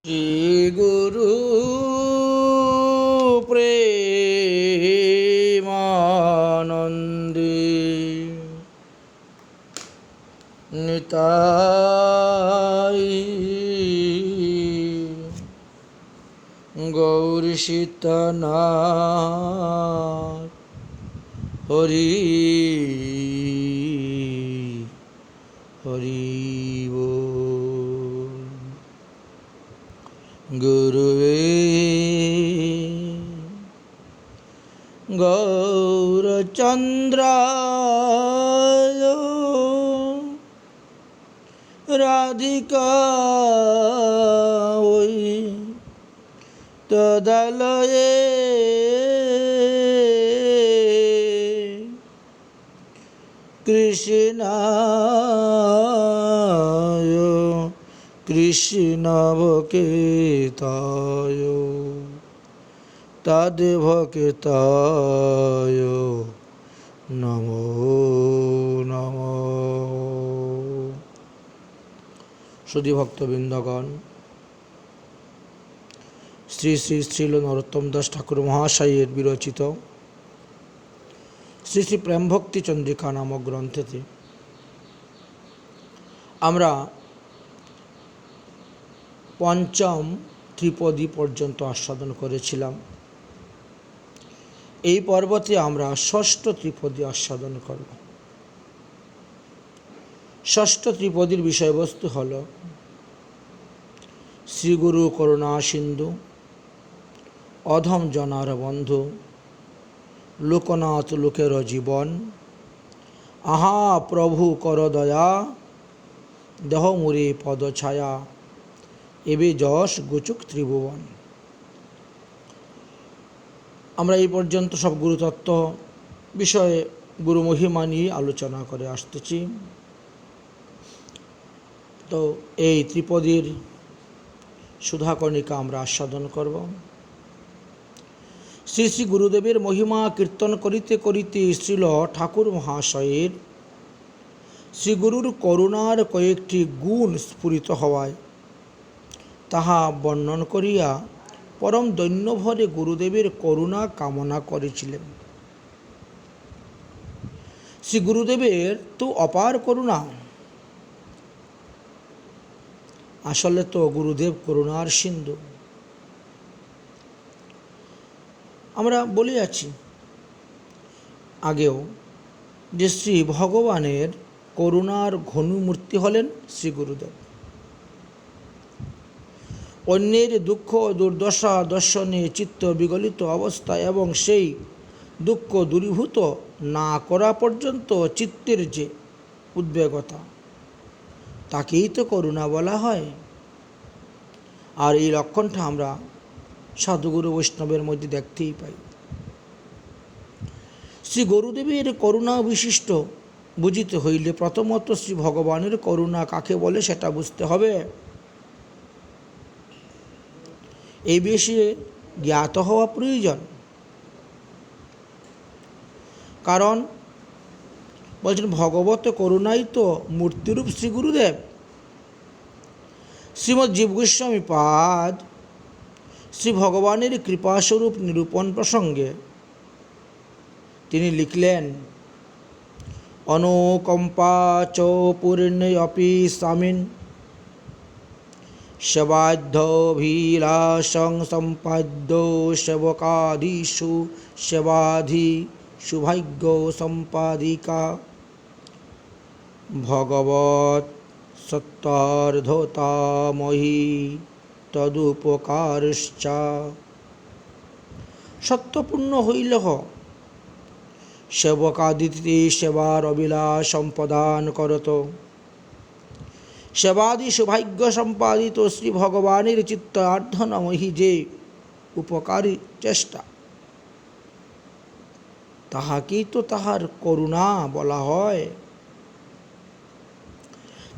শ্রী গুরু প্রেমানন্দে নিতাই গৌর সীতানাথ হরি হরি বল। গুরুবে গৌরচন্দ্রায় রাধিকায় তদালয়ে কৃষ্ণায় কৃষ্ণভকেতায় তদ্ভকেতায় নমো নমঃ। সুধী ভক্তবৃন্দগণ, শ্রী শ্রী শ্রীল নরোত্তম দাস ঠাকুর মহাশয়ের বিরচিত শ্রী শ্রী প্রেমভক্তি চন্দ্রিকা নামক গ্রন্থেতে আমরা পঞ্চম ত্রিপদী পর্যন্ত আস্বাদন করেছিলাম। এই পর্বতে আমরা ষষ্ঠ ত্রিপদী আস্বাদন করব। ষষ্ঠ ত্রিপদীর বিষয়বস্তু হল শ্রীগুরু করুণা সিন্ধু, অধম জনার বন্ধু, লোকনাথ লোকের জীবন, আহা প্রভু কর দয়া, দেহ মুরে পদ ছায়া, এবে যশ গোচক ত্রিভুবন। আমরা এই পর্যন্ত সব গুরুতত্ত্ব বিষয়ে গুরু মহিমা নিয়ে আলোচনা করে আসতেছি। তো এই ত্রিপদীর সুধাকর্ণিকা আমরা আস্বাদন করব। শ্রী শ্রী গুরুদেবের মহিমা কীর্তন করিতে করিতে শ্রীল ঠাকুর মহাশয়ের শ্রীগুরুর করুণার কয়েকটি গুণ স্ফুরিত হওয়ায় তাহা বর্ণন করিয়া পরম দৈন্যভরে গুরুদেবের করুণা কামনা করেছিলেন। শ্রী গুরুদেবের তো অপার করুণা, আসলে তো গুরুদেব করুণার সিন্ধু। আমরা বলে আছি আগেও যে শ্রী ভগবানের করুণার ঘনমূর্তি হলেন শ্রী গুরুদেব। অন্যের দুঃখ দুর্দশা দর্শনে চিত্ত বিগলিত অবস্থা এবং সেই দুঃখ দূরীভূত না করা পর্যন্ত চিত্তের যে উদ্বেগতা, তাকেই তো করুণা বলা হয়। আর এই লক্ষণটা আমরা সাধুগুরু বৈষ্ণবের মধ্যে দেখতেই পাই। শ্রী গুরুদেবের করুণা বিশিষ্ট বুঝিতে হইলে প্রথমত শ্রী ভগবানের করুণা কাকে বলে সেটা বুঝতে হবে। এই বিষয়ে জ্ঞাত হওয়া প্রয়োজন। কারণ বলছেন ভগবত করুণাই তো মূর্তিরূপ শ্রী গুরুদেব। শ্রীমৎ জীব গোস্বামী পাদ শ্রী ভগবানের কৃপাস্বরূপ নিরূপণ প্রসঙ্গে তিনি লিখলেন, অনুকম্পা চ পূর্ণয়পি স্বামিন সেবাধ্যভিলাষং সম্পাদ্য সেবকাদিষু সেবাধি সুভাগ্য সম্পাদিকা ভগবৎ সত্যার্ধতামহি তদুপকারশ্চ। সত্যপূর্ণ হইলেহ সেবকাদিতি সেবার অবিলাস সম্পাদন করত। সেবাদি সৌভাগ্য সম্পাদিত শ্রী ভগবানের চিত্ত আর্ধনামহি যে উপকারী চেষ্টা, তাহাকেই তো তাহার করুণা বলা হয়।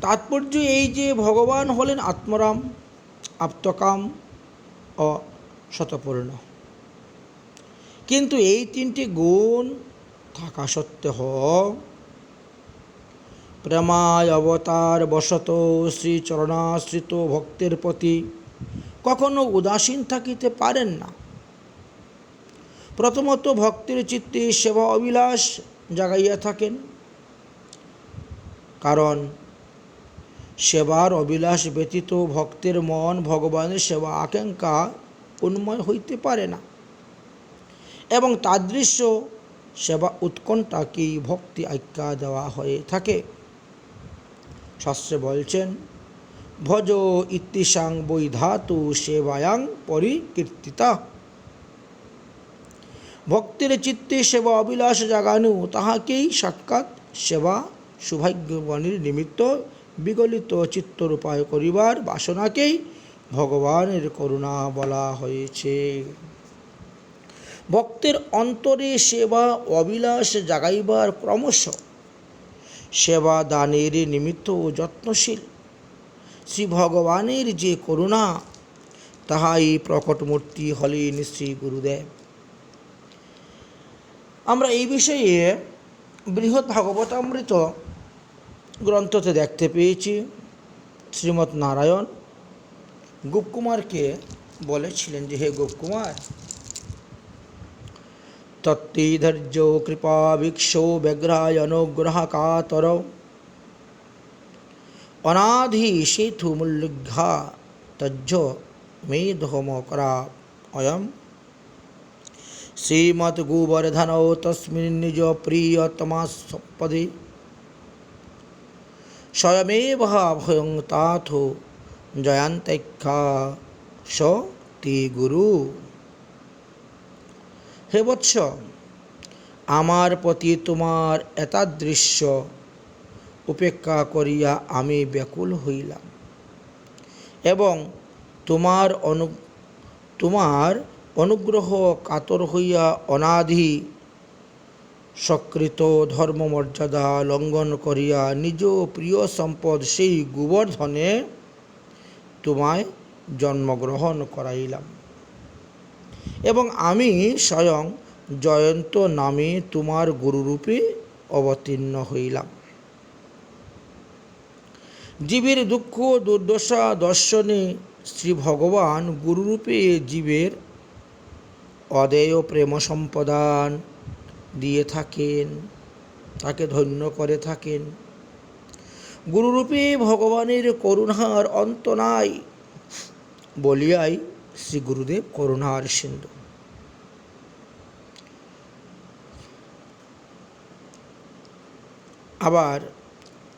তাৎপর্য এই যে ভগবান হলেন আত্মরাম, আপ্তকাম ও শতপূর্ণ, কিন্তু এই তিনটি গুণ থাকা সত্ত্বেও প্রেমায় অবতার বশত শ্রী চরণাশ্রিত ভক্তের প্রতি কখনো উদাসীন থাকিতে পারেন না। প্রথমত ভক্তের চিত্তে সেবা অভিলাষ জাগাইয়া থাকেন, কারণ সেবার অভিলাষ ব্যতীত ভক্তের মন ভগবানের সেবা আকাঙ্ক্ষা উন্ময় হইতে পারে না, এবং তাদৃশ্য সেবা উৎকণ্ঠাকেই ভক্তি আজ্ঞা দেওয়া হয়ে থাকে। শাস্ত্রে বলছেন, ভজ ইত্তিসাং বৈধাতু সেবায়াং পরিকীর্তিতা। ভক্তের চিত্তে সেবা অভিলাষ জাগানো তাহাকেই সাক্ষাৎ সেবা সৌভাগ্যগণের নিমিত্ত বিগলিত চিত্তরূপায় করিবার বাসনাকেই ভগবানের করুণা বলা হয়েছে। ভক্তের অন্তরে সেবা অভিলাষ জাগাইবার ক্রমশ সেবা দানের নিমিত্ত যত্নশীল শ্রী ভগবানের যে করুণা, তাহাই প্রকট মূর্তি হলেন শ্রী গুরুদেব। আমরা এই বিষয়ে বৃহৎ ভাগবতামৃত গ্রন্থতে দেখতে পেয়েছি, শ্রীমৎ নারায়ণ গোপকুমারকে বলেছিলেন যে, হে গোপকুমার, তত্তে ধৈর্য কৃপা ভিক্ষো ব্যগ্রায় অনুগ্রহ কাতর অনাধি সেতু মূল্যঘা তজ্জ মেধম করা অয়ম শ্রীমৎ গোবর্ধন তস্মিन् নিজ প্রিয়তমাস্পদে স্বয়মেব ভয়ং তাথো জয়ন্ত্যক্ষা স তে গুরু। হে বৎস, আমার প্রতি তোমার এতাদৃশ্য উপেক্ষা করিয়া আমি ব্যাকুল হইলাম, এবং তোমার অনুগ্রহ কাতর হইয়া অনাদি সকৃত ধর্মমর্যাদা লঙ্ঘন করিয়া নিজ প্রিয় সম্পদ সেই গোবর্ধনে তোমায় জন্মগ্রহণ করাইলাম, এবং আমি স্বয়ং জয়ন্ত নামে তোমার গুরুরূপে অবতীর্ণ হইলাম। জীবের দুঃখ দুর্দশা দর্শনে শ্রী ভগবান গুরুরূপে জীবের অদেয় প্রেম সম্পদান দিয়ে থাকেন, তাকে ধন্য করে থাকেন। গুরুরূপে ভগবানের করুণার অন্ত নাই বলিয়াই শ্রী গুরুদেব করুণার সিন্ধু। আবার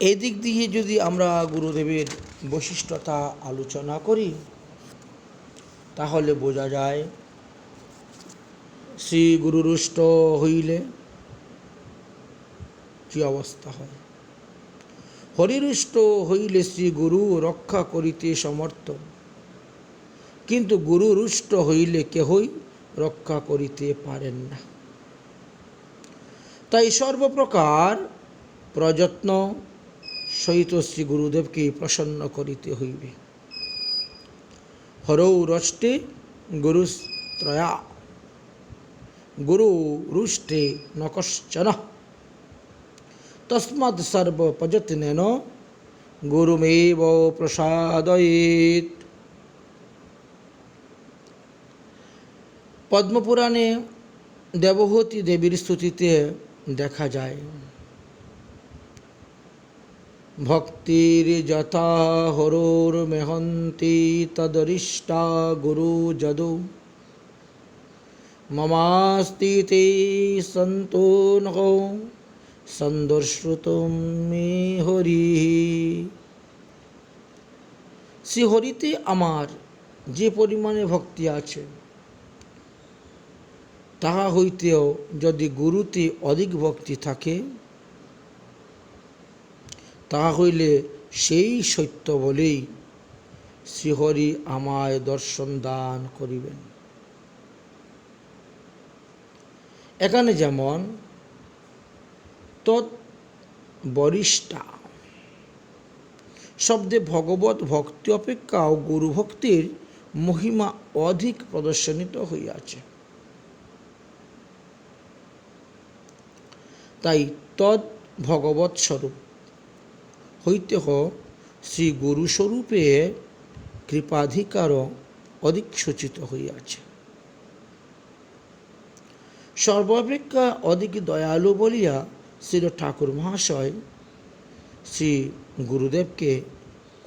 এদিক দিয়ে যদি আমরা গুরুদেবের বৈশিষ্ট্যতা আলোচনা করি, তাহলে বোঝা যায় শ্রী গুরুরুষ্ট হইলে কি অবস্থা হয়। হরিরুষ্ট হইলে শ্রী গুরু রক্ষা করিতে সমর্থ, কিন্তু গুরুরুষ্ট হইলে কেহই রক্ষা করিতে পারেন না। তাই সর্বপ্রকার প্রযত্ন সহিত শ্রী গুরুদেবকে প্রসন্ন করিতে হইবে। হরৌ রষ্টে গুরুস্ত্রয়া গুরু রুষ্টে ন কশ্চন তস্মাৎ সর্বপ্রযত্নেন গুরুমেব প্রসাদয়েৎ। পদ্মপুরাণে দেবহূতি দেবীর স্তুতিতে দেখা যায়, ভক্তির যথা হরোর মেহন্তি তদরিষ্টা গুরু যদু মমাস্তি তে সন্তো নহ সন্দর্শ্রুতম মে হরি। শ্রী হরিতে আমার যে পরিমাণে ভক্তি আছে, তাহা হইতেও যদি গুরুতে অধিক ভক্তি থাকে, তাহা হইলে সেই সত্য বলেই শ্রীহরি আমায় দর্শন দান করিবেন। এখানে যেমন তৎ বরিষ্ঠা শব্দে ভগবত ভক্তি অপেক্ষাও গুরু ভক্তির মহিমা অধিক প্রদর্শনিত হইয়াছে। তাই তৎ ভগবৎ স্বরূপ হইতে শ্রী গুরুস্বরূপে কৃপাধিকার অধিক সূচিত হইয়াছে। সর্বাপেক্ষা অধিক দয়ালু বলিয়া শ্রী ঠাকুর মহাশয় শ্রী গুরুদেবকে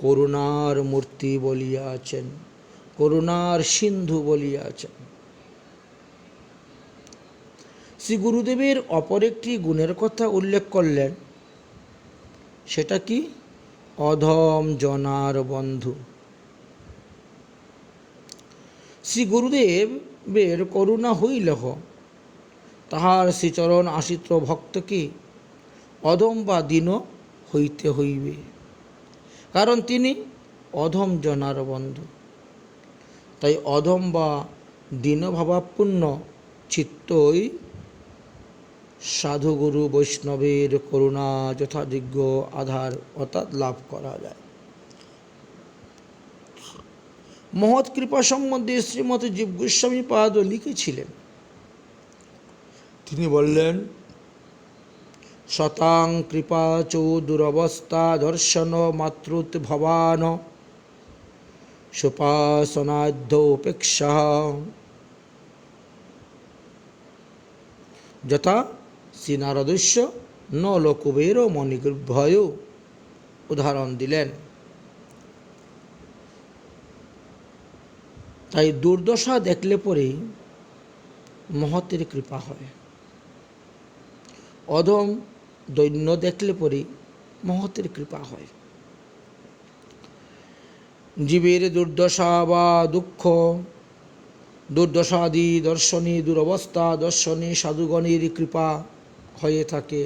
করুণার মূর্তি বলিয়াছেন, করুণার সিন্ধু বলিয়াছেন। শ্রী গুরুদেবের অপর একটি গুণের কথা উল্লেখ করলেন, সেটা কি? অধম জনার বন্ধু। শ্রী গুরুদেবের করুণা হইলেহ তাহার শ্রীচরণ আশ্রিত ভক্তকে অধম বা দীন হইতে হইবে, কারণ তিনি অধম জনার বন্ধু। তাই অধম বা দীনভাবাপূর্ণ চিত্তই সাধুগুরু বৈষ্ণবের করুণা যথাযোগ্য আধার অর্থাৎ লাভ করা যায়। মহৎ কৃপা সম্বন্ধে শ্রীমতী জীব গোস্বামী পাদ লিখেছিলেন। তিনি বললেন, শতাং কৃপা চ দুরবস্থা দর্শন মাতৃত ভবান সুপাসনাধ্যোপেক্ষা যথা শ্রী নারদস্য ন লোকবের মণিগর্ভয় উদাহরণ দিলেন। তাই দুর্দশা দেখলে পরে মহতের কৃপা হয়, অধম দৈন্য দেখলে পরে মহতের কৃপা হয়। জীবের দুর্দশা বা দুঃখ, দুর্দশাদি দর্শনী, দুরবস্থা দর্শনী সাধুগণের কৃপা হয়ে থাকে,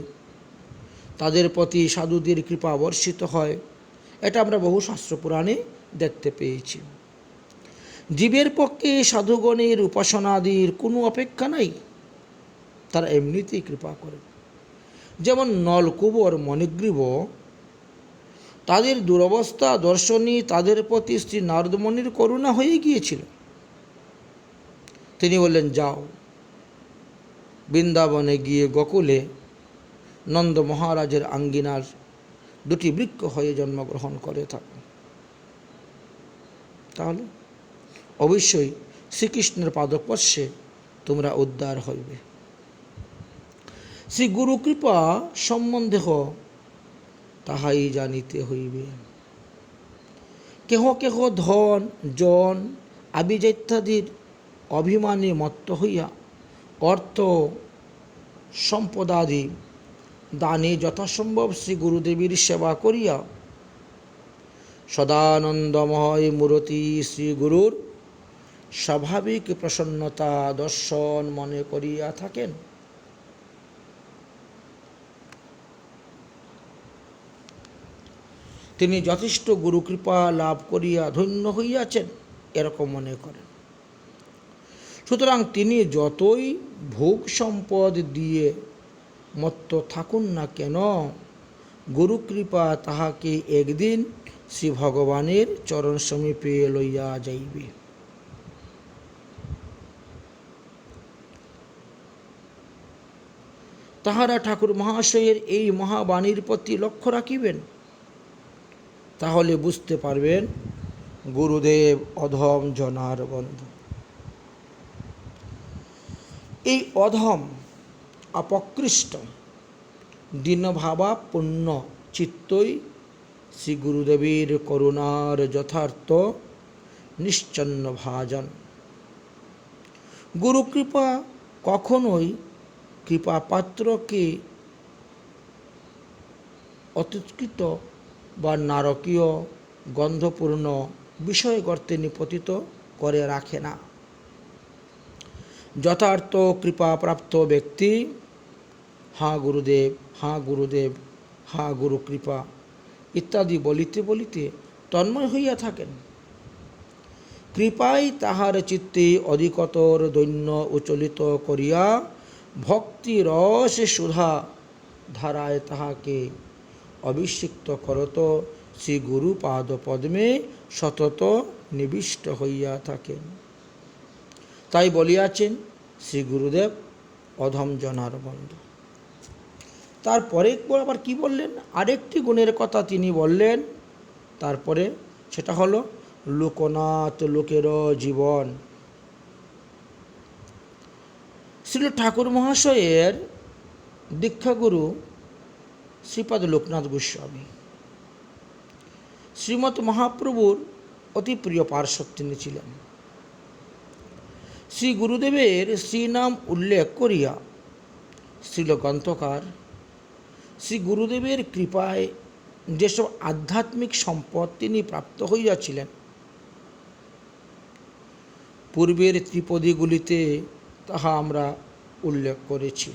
তাদের প্রতি সাধুদের কৃপা বর্ষিত হয়। এটা আমরা বহু শাস্ত্র পুরাণে দেখতে পেয়েছি। জীবের পক্ষে সাধুগণের উপাসনাদির কোনো অপেক্ষা নাই, তারা এমনিতেই কৃপা করে। যেমন নলকুবর মণিগ্রীব, তাদের দুরবস্থা দর্শনী, তাদের প্রতি শ্রী নারদমণির করুণা হয়ে গিয়েছিল। তিনি বললেন, যাও বৃন্দাবনে গিয়ে গোকুলে নন্দ মহারাজের আঙ্গিনার দুটি বৃক্ষ হয়ে জন্মগ্রহণ করে থাকো, তাহলে অবশ্যই শ্রীকৃষ্ণের পাদস্পর্শে তোমরা উদ্ধার হইবে। শ্রী গুরু কৃপা সম্বন্ধে তাহাই জানিতে হইবে। কেহ কেহ ধন জন আবিজ ইত্যাদির অভিমানে মত্ত হইয়া অর্থ সম্পদাদি দানে যথাসম্ভব শ্রী গুরুদেবীর সেবা করিয়া সদানন্দময় মূরতি শ্রী গুরুর স্বাভাবিক প্রসন্নতা দর্শন মনে করিয়া থাকেন। তিনি যথেষ্ট গুরুকৃপা লাভ করিয়া ধন্য হইয়াছেন এরকম মনে করেন। সুতরাং তিনি যতই ভোগ সম্পদ দিয়ে মত্ত থাকুন না কেন, গুরুকৃপা তাহাকে একদিন শ্রী ভগবানের চরণ সমীপে লইয়া যাইবে। তাহারা ঠাকুর মহাশয়ের এই মহাবাণীর প্রতি লক্ষ্য রাখিবেন, তাহলে বুঝতে পারবেন গুরুদেব অধম জনার বন্ধু। এই অধম অপকৃষ্ট দীনভাবাপূর্ণ চিত্তই শ্রী গুরুদেবের করুণার যথার্থ নিশ্চন্ন ভাজন। গুরুকৃপা কখনোই কৃপাপাত্রকে অতিষ্কৃত বা নারকীয় গন্ধপূর্ণ বিষয় গর্তে নিপতিত করে রাখে না। যথার্থ কৃপাপ্রাপ্ত ব্যক্তি হা গুরুদেব, হা গুরুদেব, হা গুরু কৃপা ইত্যাদি বলিতে বলিতে তন্ময় হইয়া থাকেন। কৃপাই তাহার চিত্তে অধিকতর দৈন্য উচ্চলিত করিয়া ভক্তি রসে সুধা ধারায় তাহাকে অভিষিক্ত করত শ্রী গুরু পাদ পদ্মে সতত নিবিষ্ট হইয়া থাকেন। তাই বলিয়াছেন শ্রী গুরুদেব অধম জনার বন্ধু। তারপরে আবার কি বললেন? আরেকটি গুণের কথা তিনি বললেন। তারপরে সেটা হলো লোকনাথ লোকের জীবন। শ্রীল ঠাকুর মহাশয়ের দীক্ষাগুরু শ্রীপাদ লোকনাথ গোস্বামী শ্রীমৎ মহাপ্রভুর অতি প্রিয় পার্শ্বদ তিনি ছিলেন। শ্রী গুরুদেবের শ্রীনাম উল্লেখ করিয়া শ্রীল গ্রন্থকার শ্রী গুরুদেবের কৃপায় যেসব আধ্যাত্মিক সম্পদ তিনি প্রাপ্ত হইয়াছিলেন, পূর্বের ত্রিপদীগুলিতে তাহা আমরা উল্লেখ করেছি।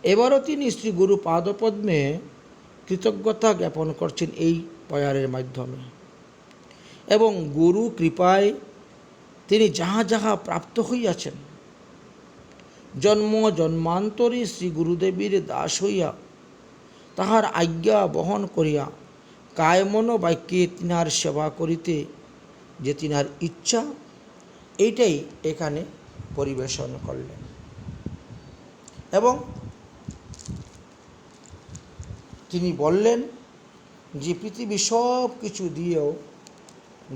এবারও তিনি শ্রী গুরু পাদপদ্মে কৃতজ্ঞতা জ্ঞাপন করছেন এই পয়ারের মাধ্যমে, এবং গুরু কৃপায় তিনি যাহা যাহা প্রাপ্ত হইয়াছেন, জন্ম জন্মান্তরে শ্রী গুরুদেবের দাস হইয়া তাহার আজ্ঞা বহন করিয়া কায়মন বাক্যে তিনার সেবা করিতে যে তিনার ইচ্ছা, এইটাই এখানে পরিবেশন করলেন। এবং তিনি বললেন যে পৃথিবী সব কিছু দিয়েও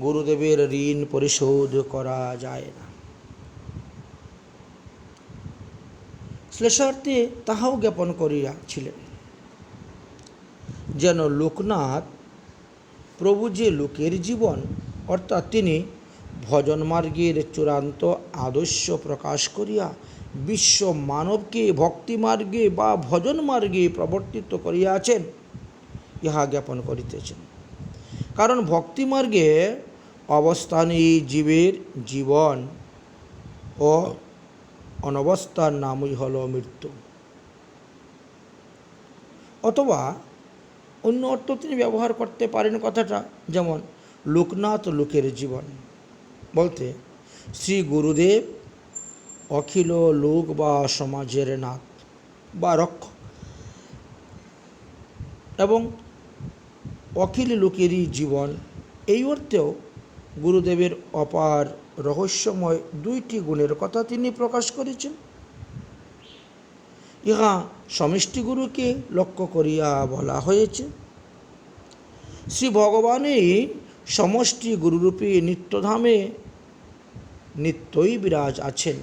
গুরুদেবের ঋণ পরিশোধ করা যায় না। শ্লেষার্থে তাহাও জ্ঞাপন করিয়াছিলেন যেন লোকনাথ প্রভু যে লোকের জীবন, অর্থাৎ তিনি ভজন মার্গের চূড়ান্ত আদর্শ প্রকাশ করিয়া বিশ্ব মানবকে ভক্তি মার্গে বা ভজন মার্গে প্রবর্তিত করিয়াছেন, ইহা জ্ঞাপন করিতেছেন। কারণ ভক্তি মার্গে অবস্থানে জীবের জীবন ও অনবস্থার নামই হল মৃত্যু। অথবা অন্য অর্থ তিনি ব্যবহার করতে পারেন কথাটা, যেমন লোকনাথ লোকের জীবন বলতে শ্রী গুরুদেব অখিল লোক বা সমাজের নাথ বা রক্ষক, এবং অখিল লোকেরই জীবন, এই অর্থেও গুরুদেবের অপার রহস্যময় দুইটি গুণের কথা তিনি প্রকাশ করেছেন। ইহা সমষ্টি গুরুকে লক্ষ্য করিয়া বলা হয়েছে। শ্রী ভগবানই সমষ্টি গুরুরূপে নিত্যধামে নিত্যই বিরাজ আছেন,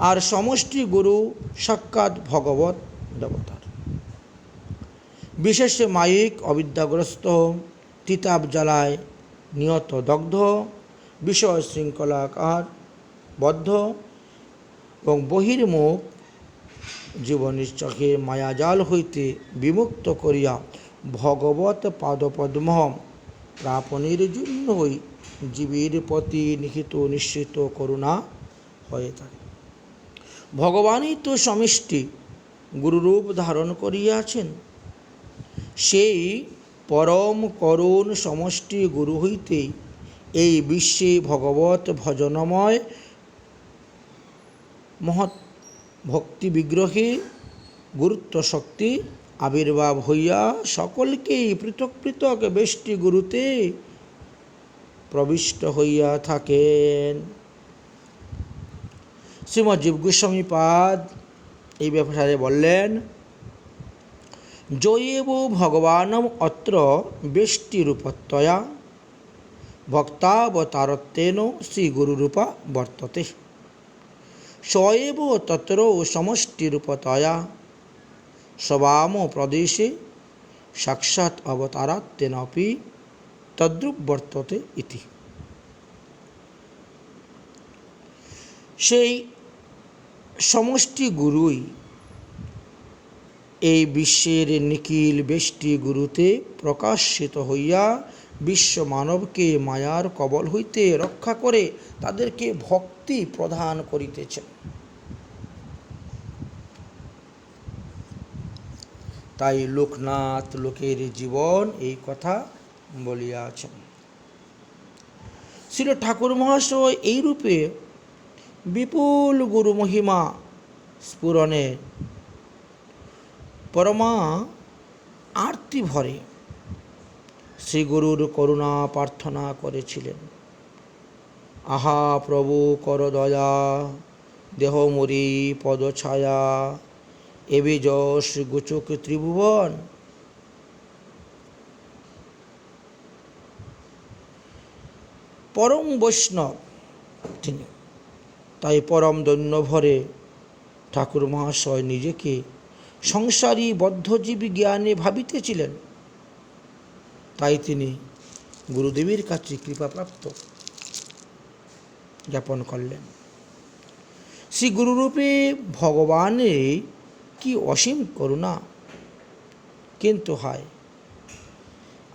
আর সমষ্টি গুরু সাক্ষাৎ ভগবৎ দেবতার। বিশেষে মায়িক অবিদ্যাগ্রস্ত, তিতাব জ্বালায় নিয়ত দগ্ধ, বিষয় শৃঙ্খলাকার বদ্ধ এবং বহির্মুখ জীবনের চোখে মায়াজাল হইতে বিমুক্ত করিয়া ভগবত পাদপদ্ম প্রাপণের জন্যই জীবের প্রতি নিহিত নিশ্চিত করুণা হয়ে থাকে। ভগবানই তো সমষ্টি গুরুরূপ ধারণ করিয়াছেন। সেই পরম করুণ সমষ্টি গুরু হইতে এই বিশ্বে ভগবত ভজনময় মহৎ ভক্তি বিগ্রহে গুরুত্ব শক্তি আবির্ভাব হইয়া সকলকেই পৃথক পৃথক বেষ্টি গুরুতে প্রবিষ্ট হইয়া থাকেন। শ্রীমৎ জীব গোস্বামী পাদ এই ব্যাপারে বললেন, জয়েব ভগবানম অত্র বেষ্টিরূপত্বয়া ভক্তাবতারত্বেন শ্রীগুরুরূপা বর্ততে, সয়েব তত্র সমষ্টিরূপতয়া স্ববাম প্রদেশে সাক্ষাৎ অবতারাত্মেনাপি তদ্রূপ বর্ততে ইতি। সেই সমষ্টি গুরুই এই বিশ্বের নিখিল বেষ্টি গুরুতে প্রকাশিত হইয়া বিশ্ব মানবকে মায়ার কবল হইতে রক্ষা করে তাদেরকে ভক্তি প্রদান করিতেছেন। তাই লোকনাথ লোকের জীবন এই কথা বলিয়াছেন। শ্রী ঠাকুর মহাশয় এই রূপে বিপুল গুরু মহিমা স্ফুরণে পরমা আরতি ভরে শ্রীগুরুর করুণা প্রার্থনা করেছিলেন। আহা প্রভু কর দয়া, দেহ মরি পদছায়া, এবে যশ গোচক ত্রিভুবন। পরম বৈষ্ণব তিনি। তাই পরম দৈন্য ভরে ঠাকুর মহাশয় নিজেকে সংসারী বদ্ধজীবী জ্ঞানে ভাবিতেছিলেন। তাই তিনি গুরুদেবের কাছে কৃপাপ্রাপ্ত জ্ঞাপন করলেন। শ্রী গুরুরূপে ভগবানের কি অসীম করুণা! কিন্তু হায়,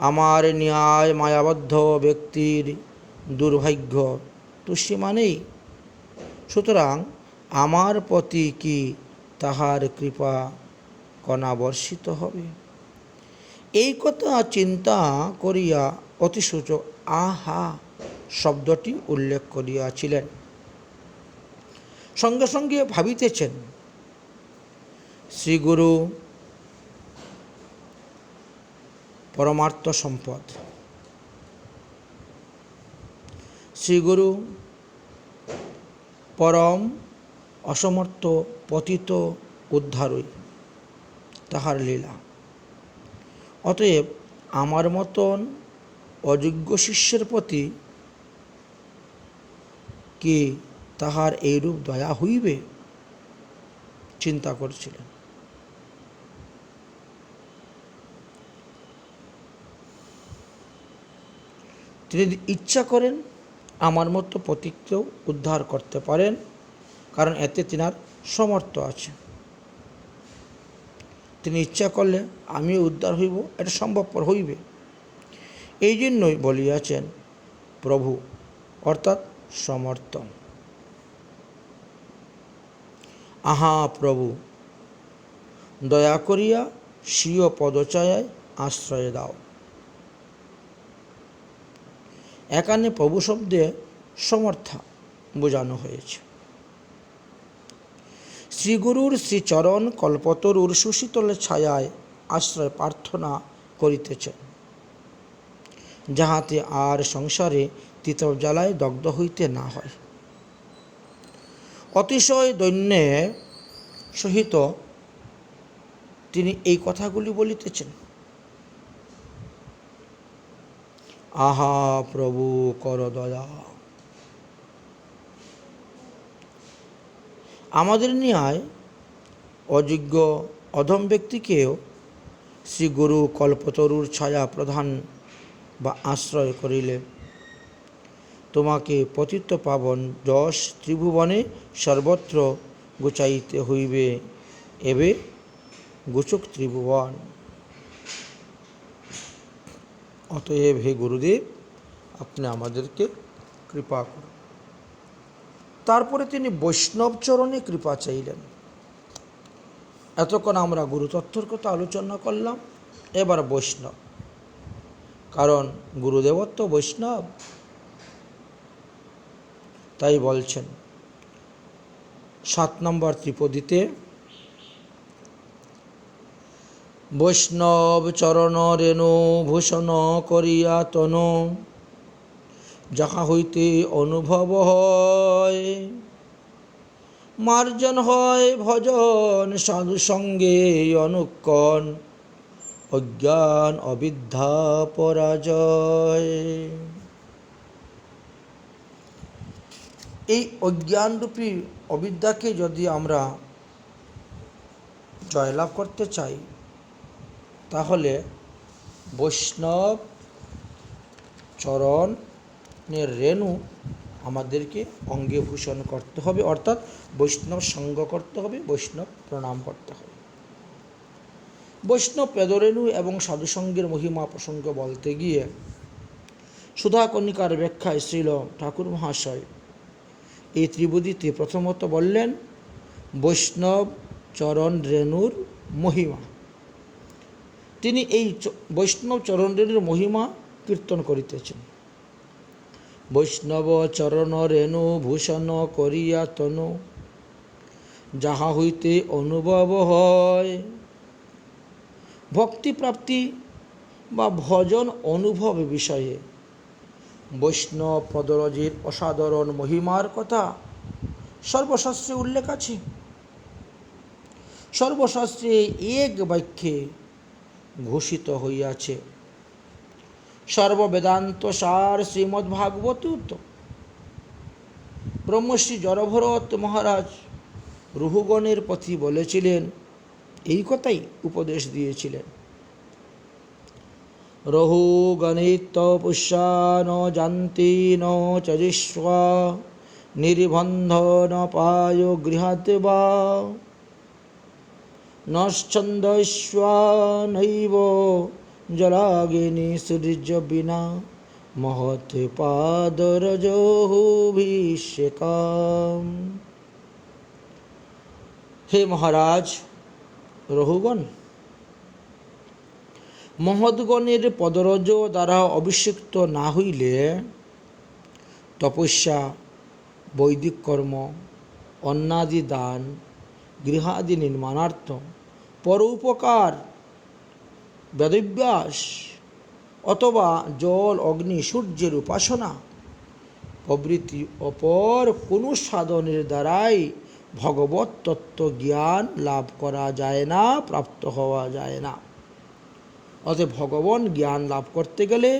আমার ন্যায় মায়াবদ্ধ ব্যক্তির দুর্ভাগ্য তো সীমা নেই। সুতরাং আমার প্রতি কি তাহার কৃপা কণা বর্ষিত হবে? এই কথা চিন্তা করিয়া অতিসূচক আহা শব্দটি উল্লেখ করিয়াছিলেন। সঙ্গে সঙ্গে ভাবিতেছেন, শ্রীগুরু পরমার্থ সম্পদ, শ্রীগুরু পরম অসমর্থ পতিত উদ্ধারই তাহার লীলা। অতএব আমার মতন অযোগ্য শিষ্যের প্রতি কি তাহার এইরূপ দয়া হইবে? চিন্তা করছিলেন। তিনি ইচ্ছা করেন আমার মতো পতিতকেও উদ্ধার করতে পারেন, কারণ এতে তিনার সমর্থ আছে। তিনি ইচ্ছা করলে আমিও উদ্ধার হইব, এটা সম্ভবপর হইবে। এই জন্যই বলিয়াছেন প্রভু, অর্থাৎ সমর্থ। আহা প্রভু, দয়া করিয়া স্বীয় পদচায়ায় আশ্রয় দাও। এখানে প্রভু শব্দে সমর্থা বোঝানো হয়েছে। শ্রীগুরুর শ্রীচরণ কল্পতরুর সুশীতল ছায়ায় আশ্রয় প্রার্থনা করিতেছেন, যাহাতে আর সংসারে তিতব জ্বালায় দগ্ধ হইতে না হয়। অতিশয় দৈন্যে সহিত তিনি এই কথাগুলি বলিতেছেন। আহা প্রভু, কর দয়া। আমাদের ন্যায় অযোগ্য অধম ব্যক্তিকেও শ্রী গুরু কল্পতরুর ছায়া প্রদান বা আশ্রয় করিলে তোমাকে পতিত পাবন যশ ত্রিভুবনে সর্বত্র গুচাইতে হইবে, এবে গুচুক ত্রিভুবন। অতএব হে গুরুদেব, আপনি আমাদেরকে কৃপা করুন। তারপরে তিনি বৈষ্ণব চরণে কৃপা চাইলেন। এতক্ষণ আমরা গুরুতত্ত্বর কথা আলোচনা করলাম, এবার বৈষ্ণব, কারণ গুরুদেবত্ব বৈষ্ণব। তাই বলছেন 7 নম্বর ত্রিপদীতে, বৈষ্ণব চরণ রেণু ভূষণ করিয়া তনু, যাহা হইতে অনুভব হয়, মার্জন হয় ভজন সাধু সঙ্গে অনুক্ষণ, অজ্ঞান অবিদ্যা পরাজয়। এই অজ্ঞানরূপী অবিদ্যাকে যদি আমরা জয়লাভ করতে চাই, তাহলে বৈষ্ণব চরণের রেণু আমাদেরকে অঙ্গে ভূষণ করতে হবে, অর্থাৎ বৈষ্ণব সঙ্গ করতে হবে, বৈষ্ণব প্রণাম করতে হবে। বৈষ্ণব পেদরেণু এবং সাধুসঙ্গের মহিমা প্রসঙ্গ বলতে গিয়ে সুধাকর্ণিকার ব্যাখ্যায় শ্রীল ঠাকুর মহাশয় এই ত্রিপদীতে প্রথমত বললেন বৈষ্ণব চরণ রেণুর মহিমা। তিনি এই বৈষ্ণব চরণ রেণুর মহিমা কীর্তন করিতেছেন। বৈষ্ণব চরণ রেণু ভূষণ করিয়া তনু, যাহা হইতে অনুভব হয়। ভক্তিপ্রাপ্তি বা ভজন অনুভব বিষয়ে বৈষ্ণব পদরজের অসাধারণ মহিমার কথা সর্বশাস্ত্রে উল্লেখ আছে। সর্বশাস্ত্রে এক বাক্যে ঘোষিত হইয়াছে, সর্ববেদান্ত সার শ্রীমদ্ভাগবত। ব্রহ্মশ্রী জড়ভরত মহারাজ রুহুগণের প্রতি বলেছিলেন, এই কথাই উপদেশ দিয়েছিলেন। রহুগণিত্যপুষ্যা ন জান্তি ন চজিষ্বা নির্বন্ধন পায় গৃহাৎ বা নশ্চন্দস্বা নৈব জলাগিনী সূর্য বিনা মহৎ পাদরজোভিষেকাম। হে মহারাজ রহুগণ, মহৎগণের পদরজ দ্বারা অভিষিক্ত না হইলে তপস্যা, বৈদিক কর্ম, অন্নাদি দান, গৃহাদি নির্মাণার্থ, পরোপকার, বেদাভ্যাস অথবা জল অগ্নি সূর্যের উপাসনা প্রভৃতি অপর কোনো সাধনের দ্বারাই ভগবত তত্ত্ব জ্ঞান লাভ করা যায় না, প্রাপ্ত হওয়া যায় না। অতএব ভগবান জ্ঞান লাভ করতে গেলে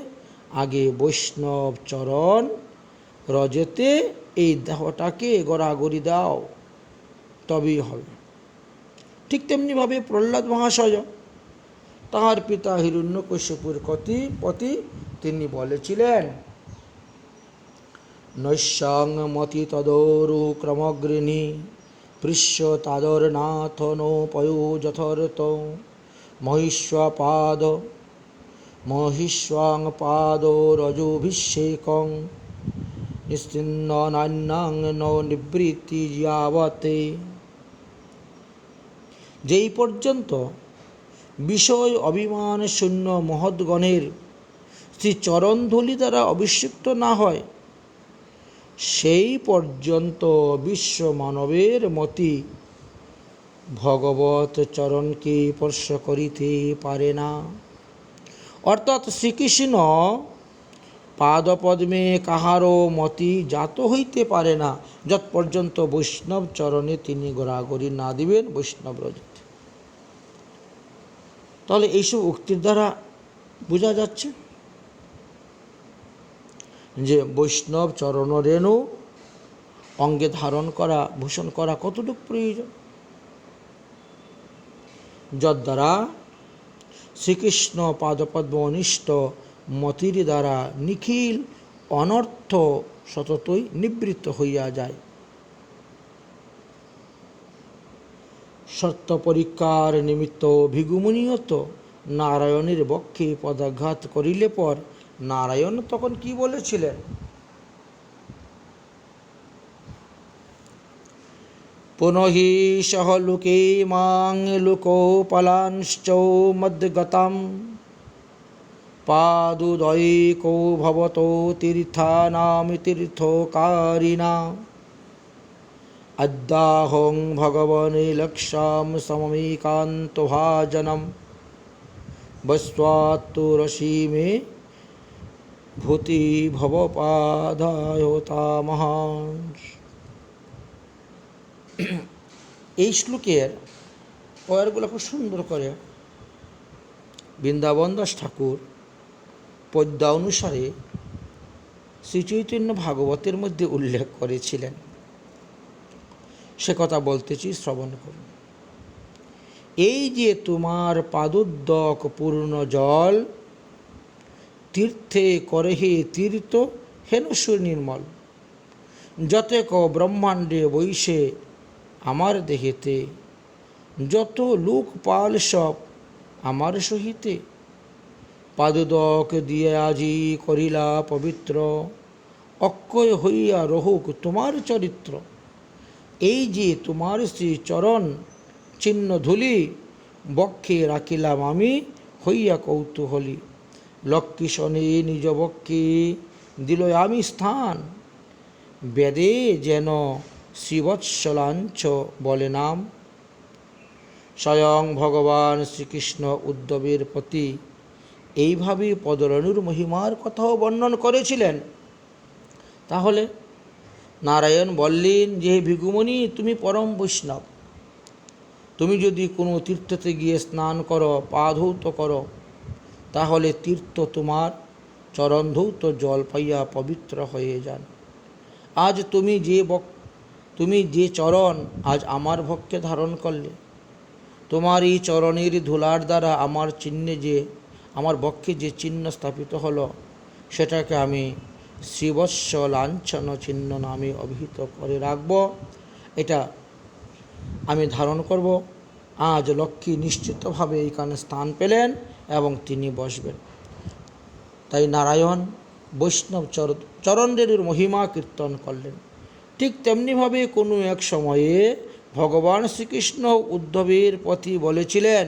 আগে বৈষ্ণব চরণ রজেতে এই দেহটাকে গড়াগড়ি দাও, তবেই হবে। ঠিক তেমনিভাবে প্রহ্লাদ মহাশয় তাঁর পিতা হিরণ্যকশিপুর প্রতি তিনি বলেছিলেন, নৈশাং মতি তদরু ক্রমগ্রিণী পৃষ্য তাদর নাথ নোপয়ো যথর্থ মহিষ্বাং পাদ রজোভিষেকং নিশ্চিন্ন নান্যাং ন নিবৃত্তি যাবতে। যেই পর্যন্ত বিষয় অভিমান শূন্য মহৎগণের শ্রীচরণধূলি দ্বারা অভিষিক্ত না হয়, সেই পর্যন্ত বিশ্ব মানবের মতি ভগবত চরণকে স্পর্শ করিতে পারে না। অর্থাৎ শ্রীকৃষ্ণ পাদপদ্মে কাহারও মতি জাত হইতে পারে না, যত পর্যন্ত বৈষ্ণব চরণে তিনি গড়াগড়ি না দিবেন বৈষ্ণব রজতে। তাহলে এইসব উক্তির দ্বারা বোঝা যাচ্ছে যে বৈষ্ণব চরণ রেণু অঙ্গে ধারণ করা, ভূষণ করা কতটুকু প্রয়োজন, যদ্বারা শ্রীকৃষ্ণ পাদপদ্ম অনিষ্ট মতির দ্বারা নিখিল অনর্থ সততই নিবৃত্ত হইয়া যায়। সত্য পরীক্ষার নিমিত্ত ভিগুমুনিয়ত নারায়ণের বক্ষে পদাঘাত করিলে পর নারায়ণ তখন কি বলেছিলেন? পুনহি সহ লোকে মাং লোকোপলাংশ্চ মদ্গতাম পাদুদয়িকো ভবতো তীর্থানাম তীর্থকারিণা अद्याहं भगवने लक्ष्यं सममेकान्तभाजनं बस्त्वात्तु रसि मे भूति भवपादायतामः। এই শ্লোকের পয়েরগুলো খুব সুন্দর করে বৃন্দাবন দাস ঠাকুর পদ্মা অনুসারে শ্রীচৈতন্য ভাগবতের মধ্যে উল্লেখ করেছিলেন। সে কথা বলতেছি, শ্রবণ করুন। এই যে তোমার পাদোদ্যক পূর্ণ জল তীর্থে করেহে তীর্থ হেনসু নির্মল, যতেক ব্রহ্মাণ্ডে বৈশে আমার দেহেতে, যত লোকপাল সব আমার সহিতে, পাদোদক দিয়ে আজি করিলা পবিত্র, অক্ষয় হইয়া রহুক তোমার চরিত্র। এই যে তোমার শ্রী চরণ চিহ্ন ধুলি বক্ষে রাখিলাম আমি হইয়া কৌতূহলী, লক্ষ্মীশনে নিজ বক্ষে দিল আমি স্থান, বেদে যেন শ্রীবৎসলাঞ্চ বলে নাম। স্বয়ং ভগবান শ্রীকৃষ্ণ উদ্ধবের প্রতি এইভাবে পদরেণুর মহিমার কথাও বর্ণন করেছিলেন। তাহলে নারায়ণ বললেন যে, হে ভিগুমণি, তুমি পরম বৈষ্ণব, তুমি যদি কোনো তীর্থতে গিয়ে স্নান করো, পা ধৌত করো, তাহলে তীর্থ তোমার চরণ ধৌত জল পাইয়া পবিত্র হয়ে যান। আজ তুমি যে চরণ আজ আমার ভক্তে ধারণ করলে, তোমার এই চরণের ধুলার দ্বারা আমার বক্ষে যে চিহ্ন স্থাপিত হলো, সেটাকে আমি শ্রীবৎস লাঞ্ছন চিহ্ন নামে অভিহিত করে রাখব। এটা আমি ধারণ করব। আজ লক্ষ্মী নিশ্চিতভাবে এইখানে স্থান পেলেন এবং তিনি বসবেন। তাই নারায়ণ বৈষ্ণব চরণরেণুর মহিমা কীর্তন করলেন। ঠিক তেমনিভাবে কোনো এক সময়ে ভগবান শ্রীকৃষ্ণ উদ্ধবের প্রতি বলেছিলেন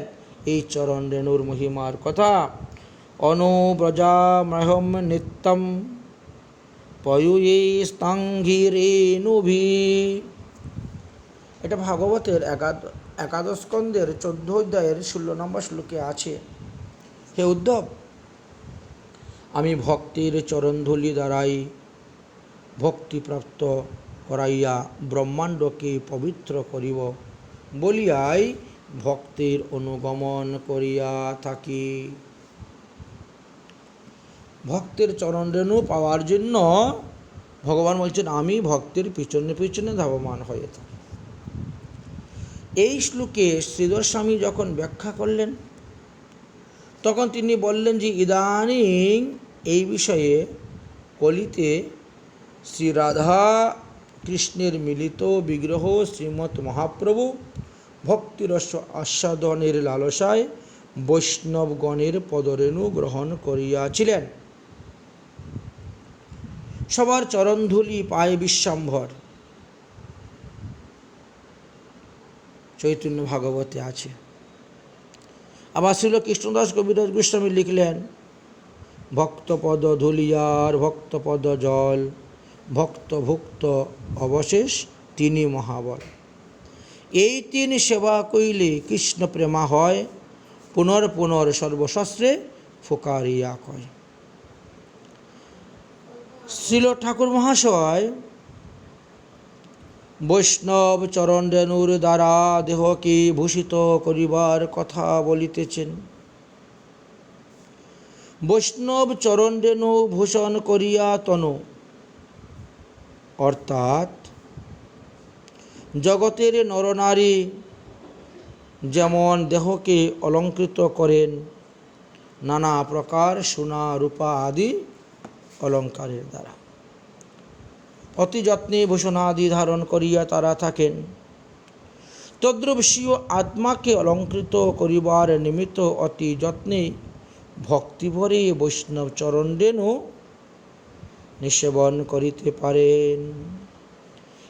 এই চরণরেণুর মহিমার কথা। অনুব্রজামহম নিত্যম পয়ুয়ে স্তাঙ্ঘিরেণুভি। এটা ভাগবতের একাদশ স্কন্ধের 14 অধ্যায়ের 16 নম্বর শ্লোকে আছে। হে উদ্ধব, আমি ভক্তির চরণধূলি দ্বারাই ভক্তিপ্রাপ্ত করাইয়া ব্রহ্মাণ্ডকে পবিত্র করিব বলিয়াই ভক্তির অনুগমন করিয়া থাকি। ভক্তের চরণরেণু পাওয়ার জন্য ভগবান বলছেন আমি ভক্তের পিছনে পিছনে ধাবমান হয়ে থাকি। এই শ্লোকে শ্রীধর স্বামী যখন ব্যাখ্যা করলেন, তখন তিনি বললেন যে ইদানীং এই বিষয়ে কলিতে শ্রী রাধা কৃষ্ণের মিলিত বিগ্রহ শ্রীমৎ মহাপ্রভু ভক্তিরস আস্বাদনের লালসায় বৈষ্ণবগণের পদরেণু গ্রহণ করিয়াছিলেন। সবার চরণধূলি পায় বিশ্বম্ভর, চৈতন্য ভাগবতে আছে। আবার শ্রীল কৃষ্ণদাস কবিরাজ গোস্বামী লিখলেন ভক্তপদ ধুলিয়ার ভক্তপদ জল, ভক্তভুক্ত অবশেষ তিনি মহাবল। এই তিন সেবা কইলে কৃষ্ণ প্রেমা হয়, পুনর পুনর সর্বশস্ত্রে ফোকারিয়া কয়। শ্রীল ঠাকুর মহাশয় বৈষ্ণব চরণরেণুর দ্বারা দেহকে ভূষিত করিবার কথা বলিতেছেন। বৈষ্ণব চরণরেণু ভূষণ করিয়া তনু, অর্থাৎ জগতের নরনারী যেমন দেহকে অলঙ্কৃত করেন নানা প্রকার সোনা রূপা আদি অলঙ্কারের দ্বারা, অতি যত্নে ভূষণাদি ধারণ করিয়া তারা থাকেন, তদ্রূপ স্বীয় আত্মাকে অলঙ্কৃত করিবার নিমিত্ত অতি যত্নে ভক্তিভরে বৈষ্ণব চরণরেণু নিষেবন করিতে পারেন।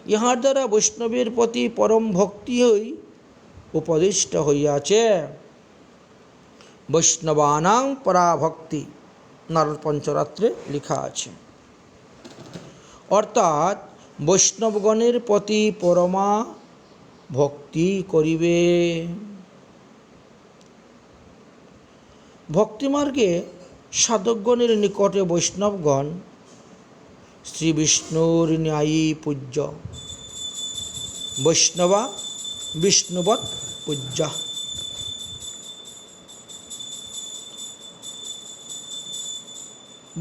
ইহার দ্বারা বৈষ্ণবের প্রতি পরম ভক্তিই উপদিষ্ট হইয়াছে। বৈষ্ণবানাং পরাভক্তি নারদ পঞ্চরাত্রে লেখা আছে। অর্থাৎ বৈষ্ণবগণের প্রতি পরমা ভক্তি করিবে। ভক্তিমার্গে সাধকগণের নিকটে বৈষ্ণবগণ শ্রী বিষ্ণুর ন্যায়ী পূজ্য, বৈষ্ণবা বিষ্ণুবৎ পূজ্য।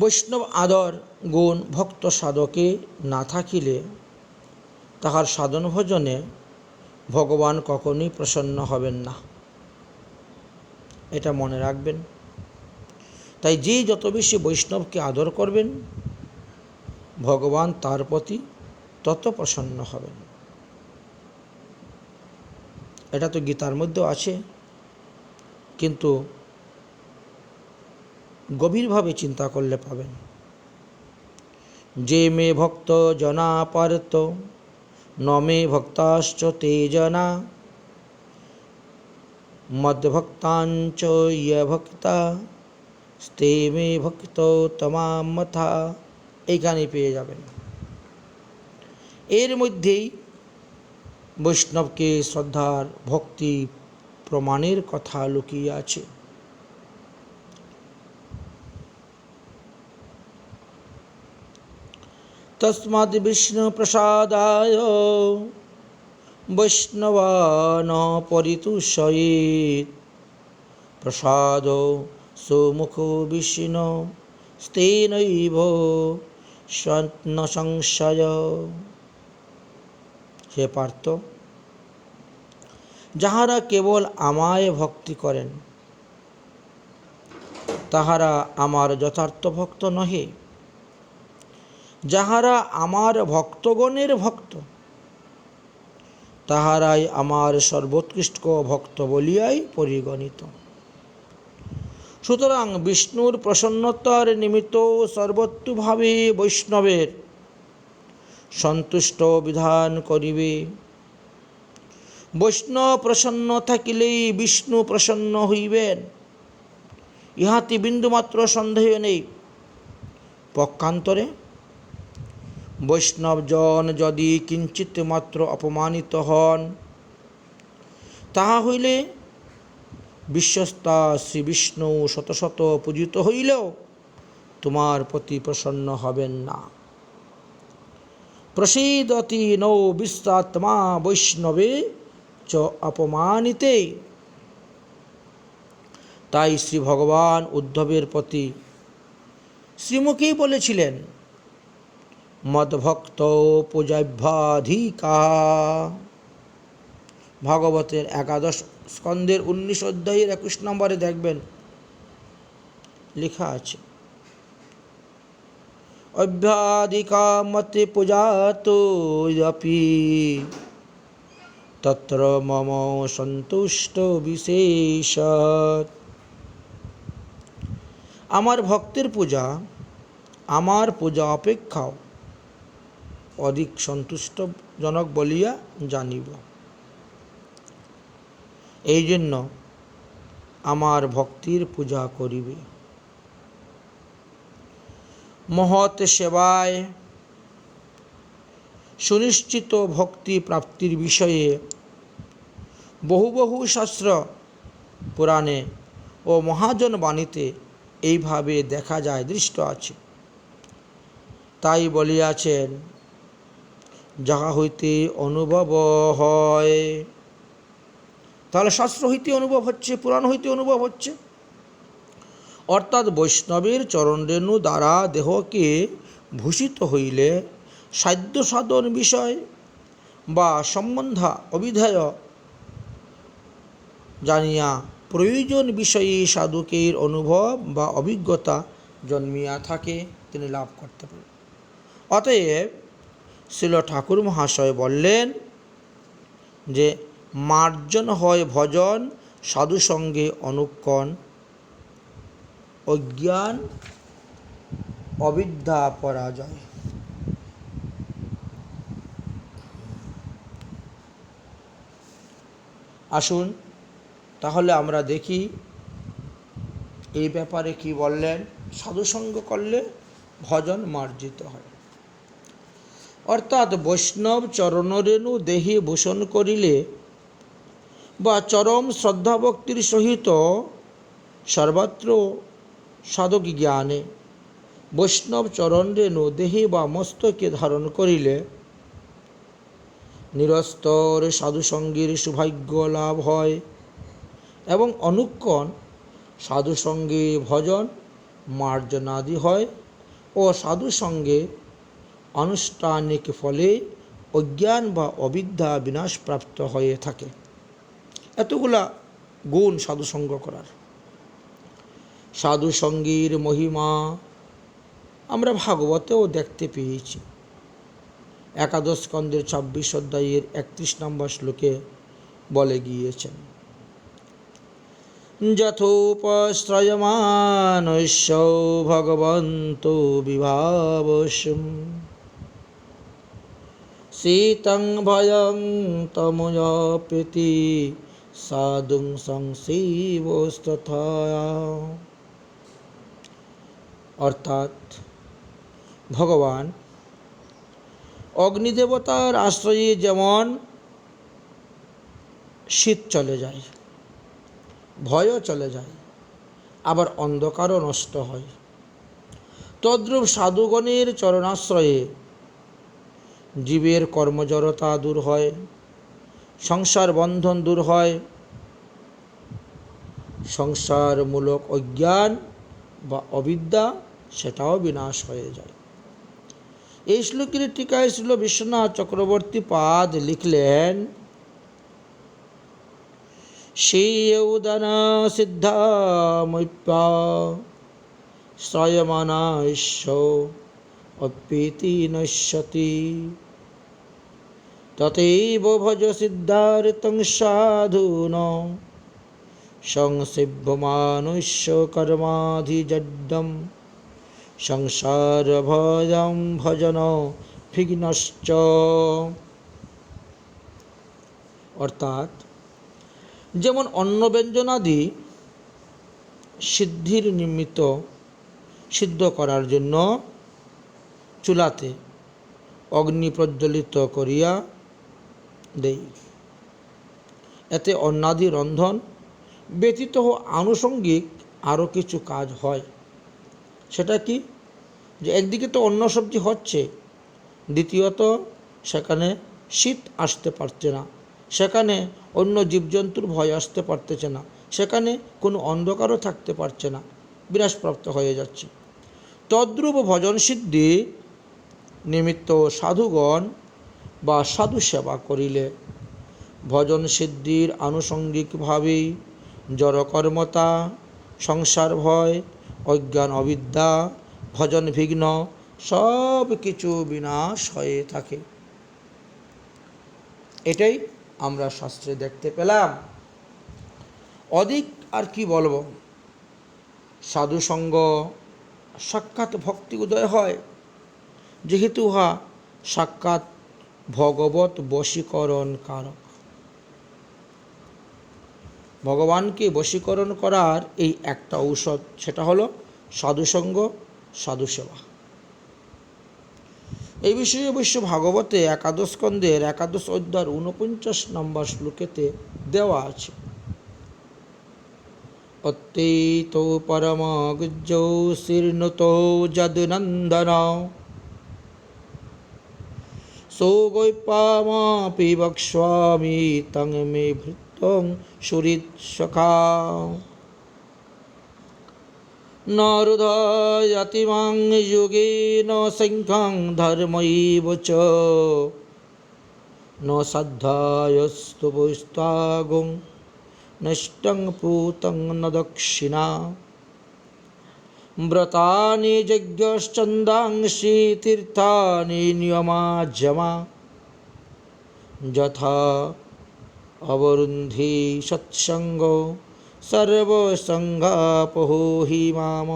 বৈষ্ণব আদর গুণ ভক্ত সাধকে না থাকিলে তাহার সাধন ভজনে ভগবান কখনোই প্রসন্ন হবেন না, এটা মনে রাখবেন। তাই যে যত বেশি বৈষ্ণবকে আদর করবেন ভগবান তার প্রতি তত প্রসন্ন হবেন। এটা তো গীতার মধ্যেও আছে, কিন্তু গভীরভাবে চিন্তা করলে পাবেন। যে মে ভক্ত জনা পারত ন মে ভক্তাশ্চ তে জনা মদ্ভক্তাঞ্চ ইয় ভক্তা স্তে মে ভক্ত তমাম মথা, এইখানে পেয়ে যাবেন। এর মধ্যেই বৈষ্ণবকে শ্রদ্ধার ভক্তি প্রমাণের কথা লুকিয়ে আছে। তস্মাৎ বিষ্ণু প্রসাদায় বৈষ্ণবান পরিতুষয়েৎ, প্রসাদ সুমুখ বিষ্ণু স্তেনৈব ন সংশয়। হে পার্থ, যাহারা কেবল আমায় ভক্তি করেন তাহারা আমার যথার্থ ভক্ত নহে। যাহারা আমার ভক্তগণের ভক্ত তাহারাই আমার সর্বোৎকৃষ্ট ভক্ত বলিয়াই পরিগণিত। সুতরাং বিষ্ণুর প্রসন্নতার নিমিত্ত সর্বত্রভাবে বৈষ্ণবের সন্তুষ্ট বিধান করিবে। বৈষ্ণব প্রসন্ন থাকিলেই বিষ্ণু প্রসন্ন হইবেন, ইহাতে বিন্দুমাত্র সন্দেহ নেই। পক্ষান্তরে বৈষ্ণবজন যদি কিঞ্চিৎ মাত্র অপমানিত হন, তাহা হইলে বিশ্বস্তা শ্রী বিষ্ণু শত শত পূজিত হইলেও তোমার প্রতি প্রসন্ন হবেন না। প্রসীদতি নৌ বিশ্বাত্মা বৈষ্ণবে চ অপমানিতে। তাই শ্রী ভগবান উদ্ধবের প্রতি শ্রীমুখেই বলেছিলেন, মদ্ভক্ত পূজাভ্যাধিকা। ভাগবতের 11 স্কন্ধের 19 অধ্যায়ের 21 নম্বরে দেখবেন লেখা আছে, অভ্যাধিকা মতে পূজাতোপি তত্র মম সন্তুষ্ট বিশেষাৎ। আমার ভক্তের পূজা আমার পূজা অপেক্ষাও অধিক সন্তুষ্টজনক বলিয়া জানিব। এই জন্য আমার ভক্তির পূজা করিবে। মহৎ সেবায় সুনিশ্চিত ভক্তি প্রাপ্তির বিষয়ে বহু বহু শাস্ত্র পুরাণে ও মহাজন বাণীতে এইভাবে দেখা যায়, দৃষ্ট আছে। তাই বলিয়াছেন, যাহা হইতে অনুভব হয়। তাহলে শাস্ত্র হইতে অনুভব হচ্ছে, পুরাণ হইতে অনুভব হচ্ছে। অর্থাৎ বৈষ্ণবের চরণরেণু দ্বারা দেহকে ভূষিত হইলে সাধ্য সাধন বিষয় বা সম্বন্ধা অভিধেয় জানিয়া প্রয়োজন বিষয়ে সাধকের অনুভব বা অভিজ্ঞতা জন্মিয়া থাকে, তিনি লাভ করতে পারেন। অতএব শ্রীল ঠাকুর মহাশয় বললেন যে মার্জন হয় ভজন, সাধু সঙ্গে অনুক্ষণ, অজ্ঞান অবিদ্যা পরাজয়। আসুন তাহলে আমরা দেখি এই ব্যাপারে কি বললেন। সাধুসঙ্গ করলে ভজন মার্জিত হয়। অর্থাৎ বৈষ্ণব চরণরেণু দেহে ভূষণ করিলে বা চরম শ্রদ্ধাভক্তির সহিত সর্বত্র সাধক জ্ঞানে বৈষ্ণব চরণরেণু দেহে বা মস্তকে ধারণ করিলে নিরস্তর সাধুসঙ্গের সৌভাগ্য লাভ হয় এবং অনুক্ষণ সাধুসঙ্গে ভজন মার্জনাদি হয় ও সাধুসঙ্গে আনুষ্ঠানিক ফলে অজ্ঞান বা অবিদ্যা বিনাশপ্রাপ্ত হয়ে থাকে। এতগুলা গুণ সাধুসঙ্গ করার। সাধুসঙ্গের মহিমা আমরা ভাগবতেও দেখতে পেয়েছি। 11 স্কন্ধের 26 অধ্যায়ের 31 নম্বর শ্লোকে বলে গিয়েছেন, যথোপশ্রয়মানস্য ভগবন্তো বিভাবস্ম শীতং ভয়ং তমুপেতি সাধুং সংসেবস্তথা। অর্থাৎ ভগবান অগ্নিদেবতার আশ্রয়ে যেমন শীত চলে যায়, ভয়ও চলে যায়, আবার অন্ধকারও নষ্ট হয়, তদ্রূপ সাধুগণের চরণাশ্রয়ে জীবের কর্মজড়তা দূর হয়, সংসার বন্ধন দূর হয়, সংসারমূলক অজ্ঞান বা অবিদ্যা সেটাও বিনাশ হয়ে যায়। এই শ্লোকের টিকায় ছিল বিশ্বনাথ চক্রবর্তী পাদ লিখলেন, শ্রেয়োদান সিদ্ধা মৈপ্যা শ্রয়মানাস্য অপ্যেতি নশ্যতি ততৈব ভজ সিদ্ধার্থং সাধুন সংসেব্যমানুষ্য কর্মাধিজড্ডম সংসার ভয়ং ভজন বিঘ্নশ্চ। অর্থাৎ যেমন অন্ন ব্যঞ্জনাদি সিদ্ধির নিমিত্ত সিদ্ধ করার জন্য চুলাতে অগ্নি প্রজ্বলিত করিয়া দেই, এতে অন্নাদি রন্ধন ব্যতীত আনুষঙ্গিক আরও কিছু কাজ হয়। সেটা কি? যে একদিকে তো অন্ন সবজি হচ্ছে, দ্বিতীয়ত সেখানে শীত আসতে পারছে না, সেখানে অন্য জীবজন্তুর ভয় আসতে পারতেছে না, সেখানে কোনো অন্ধকারও থাকতে পারছে না, বিনাশপ্রাপ্ত হয়ে যাচ্ছে। তদ্রূপ ভজন সিদ্ধি নিমিত্ত সাধুগণ বা সাধু সেবা করিলে ভজন সিদ্ধির আনুষঙ্গিকভাবেই জড়কর্মতা, সংসার ভয়, অজ্ঞান অবিদ্যা, ভজন বিঘ্ন সব কিছু বিনাশ হয়ে থাকে। এটাই আমরা শাস্ত্রে দেখতে পেলাম। অধিক আর কি বলবো? সাধুসঙ্গ সাক্ষাৎ ভক্তি উদয় হয়, যেহেতু উহা সাক্ষাৎ ভগবত বশীকরণ কারক। ভগবানকে বশীকরণ করার এই একটা ঔষধ, সেটা হলো সাধুসঙ্গ, সাধুসেবা। এই বিষয়ে অবশ্য ভাগবতে একাদশ স্কন্ধের 11 অধ্যায়ের 49 নম্বর শ্লোকেতে দেওয়া আছে। অত্যৈত পরমগুজ্জৌ শীর্ণতো যদুনন্দন সৌগৈপামাপি বক্ষ্যামি তং মে ভৃত্যং সুহৃৎসখা ন হৃদয়তি মাং যোগেন সংখ্যং ধর্মৈব চ ন শ্রদ্ধায়স্তু পুস্তাগং নষ্টং পূতং ন দক্ষিণা ব্রতানি যজ্ঞশ্চন্দাংসি তীর্থানি নিয়মাজমা যথা অবরুন্ধি সৎসঙ্গ সর্বসঙ্গাপহোহি মাম।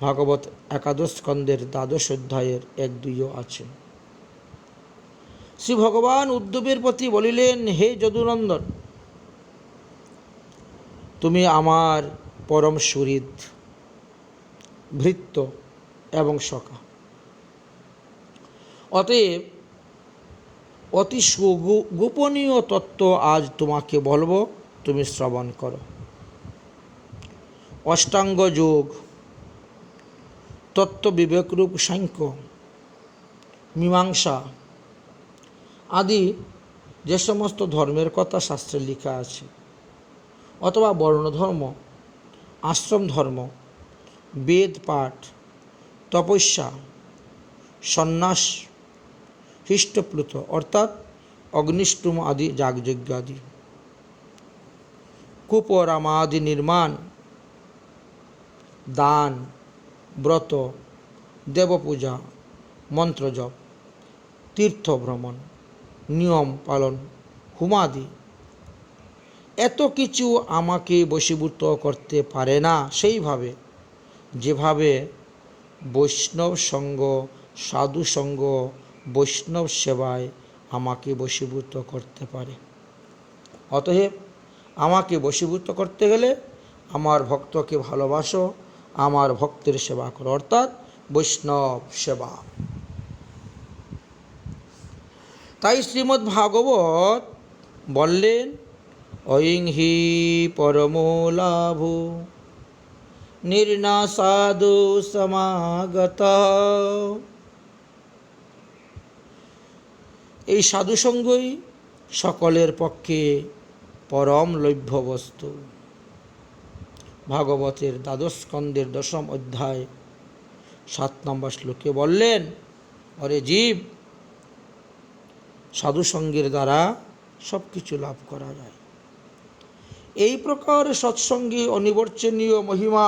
ভাগবত একাদশ স্কন্ধের 12 অধ্যায়ের 1-2 আছে। শ্রী ভগবান উদ্ধবের প্রতি বলিলেন, হে যদুনন্দন, তুমি আমার পরম সুহৃদ, ভৃত্য এবং সখা। অতএব অতি গোপনীয় তত্ত্ব আজ তোমাকে বলবো, তুমি শ্রবণ করো। অষ্টাঙ্গ যোগ, তত্ত্ব বিবেকরূপ সাংখ্য, মীমাংসা আদি যে সমস্ত ধর্মের কথা শাস্ত্রে লেখা আছে, অথবা বর্ণধর্ম, আশ্রম ধর্ম, বেদ পাঠ, তপস্যা, সন্ন্যাস, হৃষ্টপ্লুত অর্থাৎ অগ্নিষ্টুম আদি যাগযজ্ঞ আদি, কূপরামাদি নির্মাণ, দান, ব্রত, দেবপূজা, মন্ত্রজপ, তীর্থ ভ্রমণ, নিয়ম পালন, হোমাদি, এত কিছু আমাকে বশীভূত করতে পারে না সেইভাবে যেভাবে বৈষ্ণব সঙ্গ, সাধু সঙ্গ, বৈষ্ণব সেবায় আমাকে বশীভূত করতে পারে। অতএব আমাকে বশীভূত করতে গেলে আমার ভক্তকে ভালোবাসো, আমার ভক্তের সেবা করো, অর্থাৎ বৈষ্ণব সেবা। তাই শ্রীমদ্ ভাগবত বললেন, অয়ং হি পরমো লাভো নির্নাসাদো সমাগত। এই সাধুসঙ্গই সকলের পক্ষে পরম লভ্য বস্তু। ভাগবতের দ্বাদশ স্কন্ধের 10ম অধ্যায় 7 নম্বর শ্লোকে বললেন, অরে জীব, সাধুসঙ্গের দ্বারা সব কিছু লাভ করা যায়। এই প্রকার সৎসঙ্গে অনিবর্চনীয় মহিমা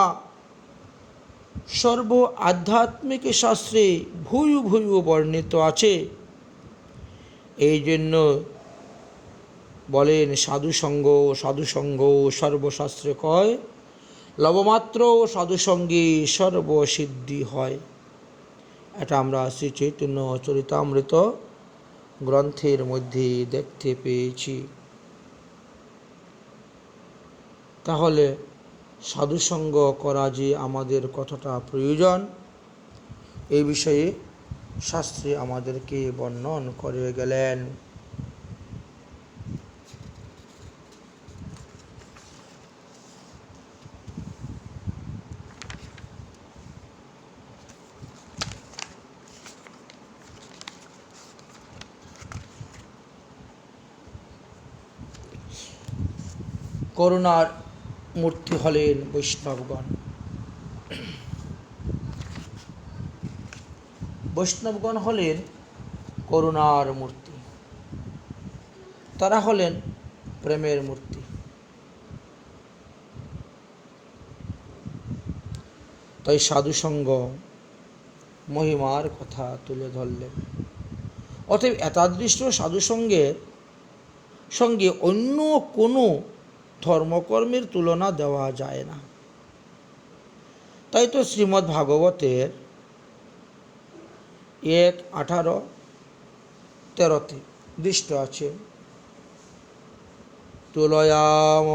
সর্ব আধ্যাত্মিক শাস্ত্রে ভূয়ু ভূয়ু বর্ণিত আছে। এই জন্য বলেন সাধুসঙ্গ সাধুসঙ্গ সর্বশাস্ত্রে কয়, লবমাত্র সাধুসঙ্গে সর্বসিদ্ধি হয়। এটা আমরা শ্রী চৈতন্য চরিতামৃত গ্রন্থের মধ্যে দেখতে পেয়েছি। তাহলে সাধুসঙ্গ করা যে আমাদের কতটা প্রয়োজন, এই বিষয়ে শাস্ত্রে আমাদেরকে বর্ণন করে গেলেন। করুণার মূর্তি হলেন বৈষ্ণবগণ। বৈষ্ণবগণ হলেন করুণার মূর্তি, তারা হলেন প্রেমের মূর্তি। তাই সাধুসঙ্গ মহিমার কথা তুলে ধরলেন। অতএব এতাদৃশ সাধুসঙ্গের সঙ্গে অন্য কোনো ধর্মকর্মের তুলনা দেওয়া যায় না। তাই তো শ্রীমদ্ ভাগবতের 1:18-13 দৃষ্ট আছে, তুলয়াম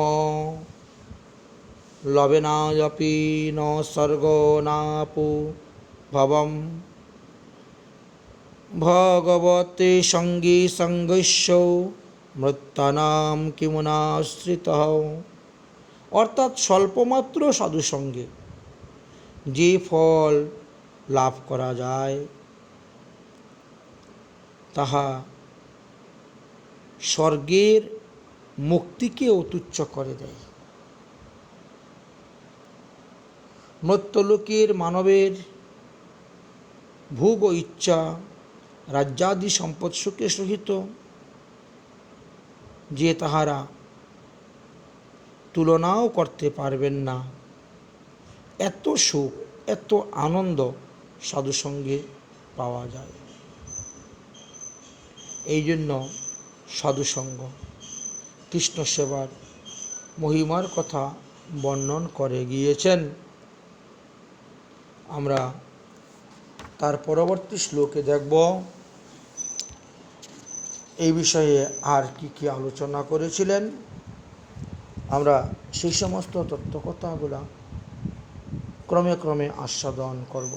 লবেনায়পি ন স্বর্গ নাপু ভবম ভগবতে সঙ্গী সঙ্গস্য মৃত্যানাম কিমুনাশ্রিতঃ। অর্থাৎ স্বল্পমাত্র সাধুসঙ্গে যে ফল লাভ করা যায় তাহা স্বর্গের মুক্তিকেও তুচ্ছ করে দেয়। মর্ত্যলোকের মানবের ভোগ ও ইচ্ছা রাজ্যাদি সম্পদ সুখে সহিত যে তাহারা তুলনাও করতে পারবেন না, এত সুখ এত আনন্দ সাধুসঙ্গে পাওয়া যায়। এই জন্য সাধুসঙ্গ কৃষ্ণ সেবার মহিমার কথা বর্ণন করে গিয়েছেন। আমরা তার পরবর্তী শ্লোকে দেখব এই বিষয়ে আর কি কি আলোচনা করেছিলেন। আমরা সেই সমস্ত তত্ত্বকথাগুলা ক্রমে ক্রমে আস্বাদন করব।